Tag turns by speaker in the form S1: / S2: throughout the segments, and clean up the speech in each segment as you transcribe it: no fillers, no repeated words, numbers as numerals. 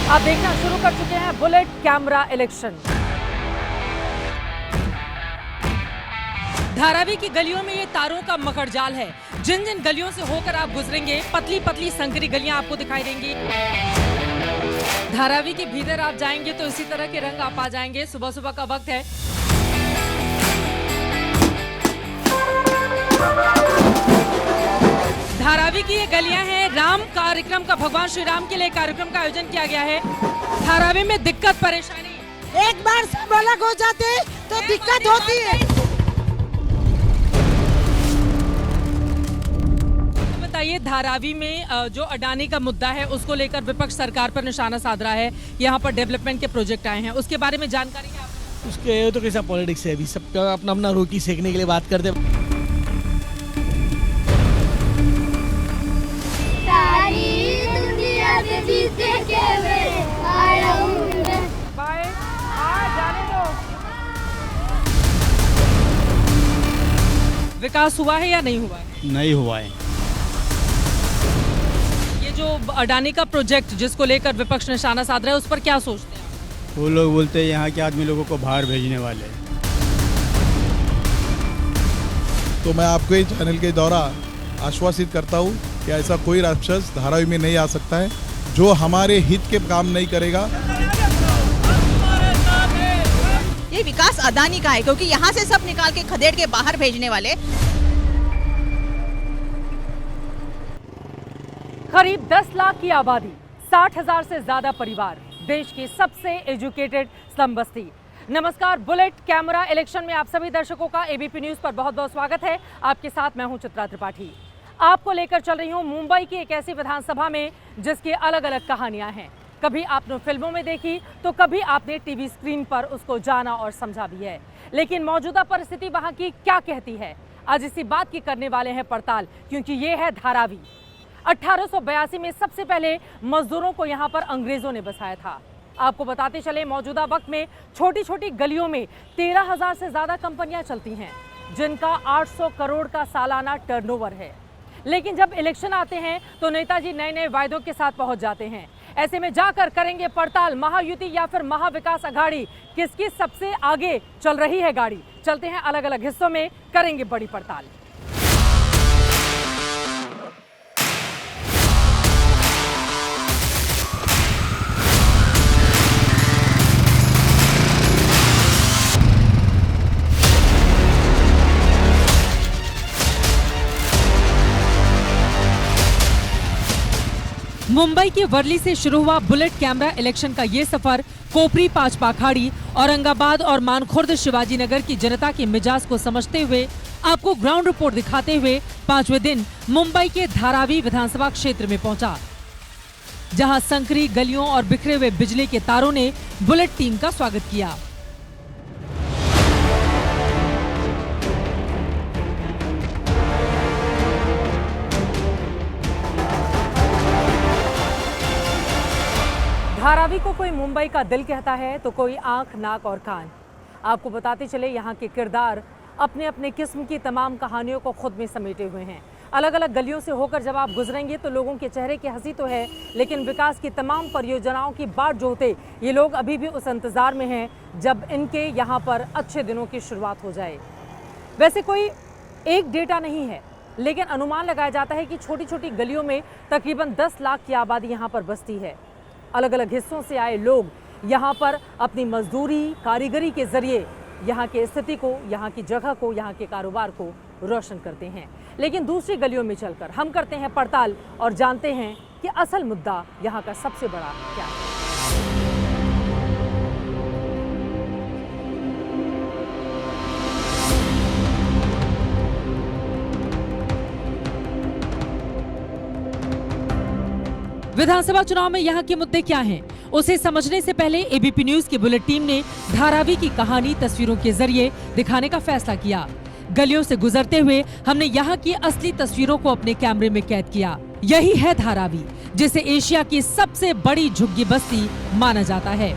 S1: आप देखना शुरू कर चुके हैं बुलेट कैमरा इलेक्शन। धारावी की गलियों में ये तारों का मकड़जाल है। जिन जिन गलियों से होकर आप गुजरेंगे, पतली पतली संकरी गलियां आपको दिखाई देंगी। धारावी के भीतर आप जाएंगे तो इसी तरह के रंग आप आ जाएंगे। सुबह सुबह का वक्त है। धारावी की ये गलियां हैं। राम कार्यक्रम का, भगवान श्री राम के लिए कार्यक्रम का आयोजन किया गया है। धारावी में दिक्कत परेशानी
S2: एक बार सब अलग हो जाते तो दिक्कत होती है।
S1: बताइए, धारावी में जो अडानी का मुद्दा है उसको लेकर विपक्ष सरकार पर निशाना साध रहा है। यहाँ पर डेवलपमेंट के प्रोजेक्ट आए हैं, उसके बारे में जानकारी है आपको?
S3: उसके तो कैसा पॉलिटिक्स है, अभी सबका अपना अपना रोटी सेकने के लिए बात करते।
S1: विकास हुआ है या नहीं हुआ है?
S3: नहीं हुआ है।
S1: ये जो अडानी का प्रोजेक्ट जिसको लेकर विपक्ष निशाना साध रहा है, उस पर क्या सोचते हैं?
S3: वो लोग बोलते हैं यहाँ के आदमी लोगों को बाहर भेजने वाले।
S4: तो मैं आपको इस चैनल के द्वारा आश्वासित करता हूँ कि ऐसा कोई राक्षस धारावी में नहीं आ सकता है जो हमारे हित के काम नहीं करेगा।
S2: ये विकास अदानी का है, क्योंकि यहाँ से सब निकाल के खदेड़ के बाहर भेजने वाले।
S1: करीब 10 लाख की आबादी, 60,000 से ज्यादा परिवार, देश की सबसे एजुकेटेड स्लम बस्ती। नमस्कार, बुलेट कैमरा इलेक्शन में आप सभी दर्शकों का एबीपी न्यूज पर बहुत बहुत स्वागत है। आपके साथ मैं हूं चित्रा त्रिपाठी। आपको लेकर चल रही हूं मुंबई की एक ऐसी विधानसभा में जिसकी अलग अलग कहानियां हैं। कभी आपने फिल्मों में देखी तो कभी आपने टीवी स्क्रीन पर उसको जाना और समझा भी है, लेकिन मौजूदा परिस्थिति वहां की क्या कहती है, आज इसी बात की करने वाले हैं पड़ताल, क्योंकि ये है धारावी। 1882 में सबसे पहले मजदूरों को यहाँ पर अंग्रेजों ने बसाया था। आपको बताते चले, मौजूदा वक्त में छोटी छोटी गलियों में 13,000 से ज्यादा कंपनियां चलती हैं, जिनका 800 करोड़ का सालाना टर्नओवर है। लेकिन जब इलेक्शन आते हैं तो नेताजी नए नए वायदों के साथ पहुंच जाते हैं। ऐसे में जाकर करेंगे पड़ताल, महायुति या फिर महाविकास अघाड़ी, किसकी सबसे आगे चल रही है गाड़ी। चलते हैं अलग अलग हिस्सों में, करेंगे बड़ी पड़ताल। मुंबई के वर्ली से शुरू हुआ बुलेट कैमरा इलेक्शन का ये सफर कोपरी, पाचपाखाड़ी, औरंगाबाद और मानखुर्द शिवाजी नगर की जनता के मिजाज को समझते हुए आपको ग्राउंड रिपोर्ट दिखाते हुए 5वें दिन मुंबई के धारावी विधानसभा क्षेत्र में पहुंचा, जहां संकरी गलियों और बिखरे हुए बिजली के तारों ने बुलेट टीम का स्वागत किया। धारावी को कोई मुंबई का दिल कहता है तो कोई आंख, नाक और कान। आपको बताते चले, यहाँ के किरदार अपने अपने किस्म की तमाम कहानियों को खुद में समेटे हुए हैं। अलग अलग गलियों से होकर जब आप गुजरेंगे तो लोगों के चेहरे की हंसी तो है, लेकिन विकास की तमाम परियोजनाओं की बाट जोते ये लोग अभी भी उस इंतजार में हैं जब इनके यहाँ पर अच्छे दिनों की शुरुआत हो जाए। वैसे कोई एक डेटा नहीं है, लेकिन अनुमान लगाया जाता है कि छोटी छोटी गलियों में तकरीबन 10 लाख की आबादी यहाँ पर बसती है। अलग अलग हिस्सों से आए लोग यहाँ पर अपनी मजदूरी, कारीगरी के जरिए यहाँ की स्थिति को, यहाँ की जगह को, यहाँ के कारोबार को रोशन करते हैं। लेकिन दूसरी गलियों में चलकर हम करते हैं पड़ताल और जानते हैं कि असल मुद्दा यहाँ का सबसे बड़ा क्या है। विधानसभा चुनाव में यहाँ के मुद्दे क्या हैं, उसे समझने से पहले एबीपी न्यूज की बुलेट टीम ने धारावी की कहानी तस्वीरों के जरिए दिखाने का फैसला किया। गलियों से गुजरते हुए हमने यहाँ की असली तस्वीरों को अपने कैमरे में कैद किया। यही है धारावी, जिसे एशिया की सबसे बड़ी झुग्गी बस्ती माना जाता है।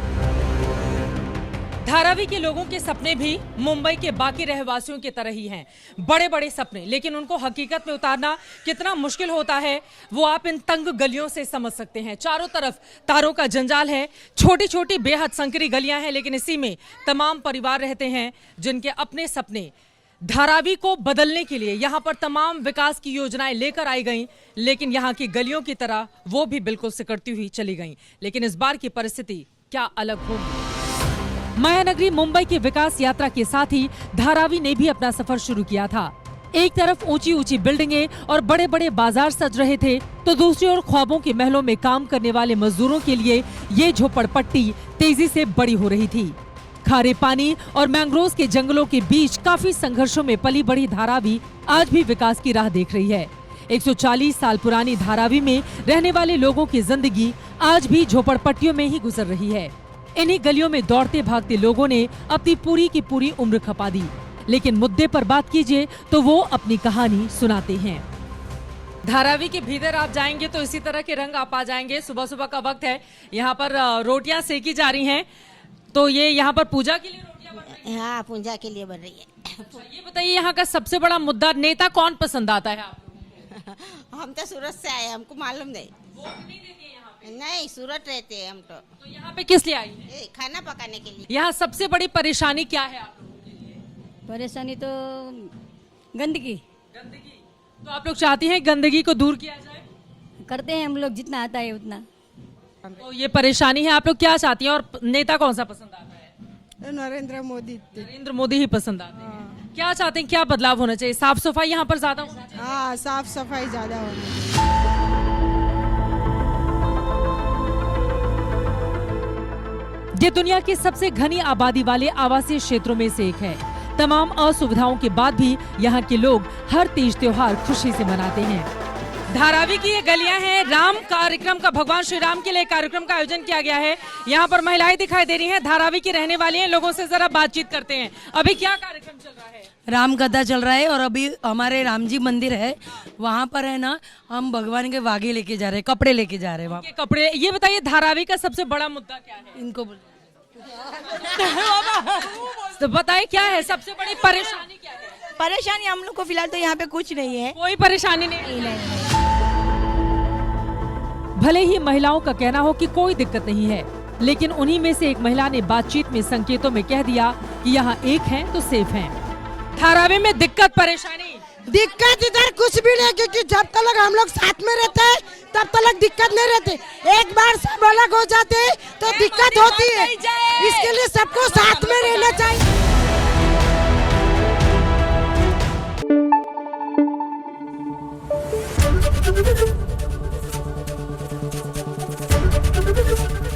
S1: धारावी के लोगों के सपने भी मुंबई के बाकी रहवासियों की तरह ही हैं, बड़े बड़े सपने, लेकिन उनको हकीकत में उतारना कितना मुश्किल होता है वो आप इन तंग गलियों से समझ सकते हैं। चारों तरफ तारों का जंजाल है, छोटी छोटी बेहद संकरी गलियां हैं, लेकिन इसी में तमाम परिवार रहते हैं जिनके अपने सपने। धारावी को बदलने के लिए यहाँ पर तमाम विकास की योजनाएं लेकर आई गईं, लेकिन यहाँ की गलियों की तरह वो भी बिल्कुल सिकुड़ती हुई चली गईं। लेकिन इस बार की परिस्थिति क्या अलग होगी? महानगरी मुंबई की विकास यात्रा के साथ ही धारावी ने भी अपना सफर शुरू किया था। एक तरफ ऊंची ऊंची बिल्डिंगें और बड़े बड़े बाजार सज रहे थे, तो दूसरी ओर ख्वाबों के महलों में काम करने वाले मजदूरों के लिए ये झोपड़पट्टी तेजी से बड़ी हो रही थी। खारे पानी और मैंग्रोव के जंगलों के बीच काफी संघर्षों में पली बड़ी धारावी आज भी विकास की राह देख रही है। 140 साल पुरानी धारावी में रहने वाले लोगों की जिंदगी आज भी झोपड़पट्टियों में ही गुजर रही है। इन्हीं गलियों में दौड़ते भागते लोगों ने अपनी पूरी की पूरी उम्र खपा दी, लेकिन मुद्दे पर बात कीजिए तो वो अपनी कहानी सुनाते हैं। धारावी के भीतर आप जाएंगे तो इसी तरह के रंग आप आ जाएंगे। सुबह सुबह का वक्त है, यहाँ पर रोटियां सेकी जा रही हैं, तो ये यहाँ पर पूजा के लिए रोटियां बन रही हैं?
S5: हाँ, पूजा के लिए बन रही है।
S1: अच्छा, ये बताइए यहाँ का सबसे बड़ा मुद्दा, नेता कौन पसंद आता है आपको?
S5: हम तो सूरत से आए, हमको मालूम नहीं।
S1: वोट नहीं देती है यहाँ पे?
S5: नहीं, सूरत रहते हैं हम तो।
S1: तो यहाँ पे किस लिए आई है?
S5: खाना पकाने के लिए।
S1: यहाँ सबसे बड़ी परेशानी क्या है आप लोगों के लिए?
S6: परेशानी तो गंदगी
S1: गंदगी। तो आप लोग चाहती हैं गंदगी को दूर किया जाए?
S6: करते हैं हम लोग, जितना आता है उतना।
S1: तो ये परेशानी है, आप लोग क्या चाहती हैं और नेता कौन सा पसंद आता है?
S7: नरेंद्र मोदी।
S1: नरेंद्र मोदी ही पसंद आते हैं। क्या चाहते हैं, क्या बदलाव होना चाहिए? साफ सफाई यहाँ पर ज्यादा होना चाहिए?
S7: हाँ, साफ सफाई ज्यादा होनी चाहिए।
S1: ये दुनिया के सबसे घनी आबादी वाले आवासीय क्षेत्रों में से एक है। तमाम असुविधाओं के बाद भी यहाँ के लोग हर तीज त्योहार खुशी से मनाते हैं। धारावी की ये गलियां हैं, राम कार्यक्रम का, भगवान श्री राम के लिए कार्यक्रम का आयोजन किया गया है। यहाँ पर महिलाएं दिखाई दे रही हैं, धारावी की रहने वाली हैं। लोगों से जरा बातचीत करते हैं। अभी क्या कार्यक्रम चल रहा है?
S8: राम कथा चल रहा है और अभी हमारे राम जी मंदिर है, वहाँ पर है ना, हम भगवान के वागे लेके जा रहे हैं, कपड़े लेके जा रहे हैं वहाँ।
S1: ये कपड़े, ये बताइए धारावी का सबसे बड़ा मुद्दा क्या है?
S8: इनको
S1: तो बताइए क्या है सबसे बड़ी परेशानी, क्या है?
S8: परेशानी हम लोग को फिलहाल तो यहाँ पे कुछ नहीं है।
S1: कोई परेशानी नहीं। भले ही महिलाओं का कहना हो कि कोई दिक्कत नहीं है, लेकिन उन्हीं में से एक महिला ने बातचीत में संकेतों में कह दिया कि यहाँ एक हैं तो सेफ हैं। धारावी में दिक्कत परेशानी,
S7: दिक्कत इधर कुछ भी नहीं, क्योंकि जब तक हम लोग साथ में रहते हैं तब तक दिक्कत नहीं रहती। एक बार सब अलग हो जाते हैं तो दिक्कत होती है। इसके लिए सबको साथ में रहना चाहिए।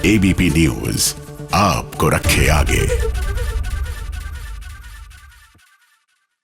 S9: एबीपी न्यूज आपको रखे आगे।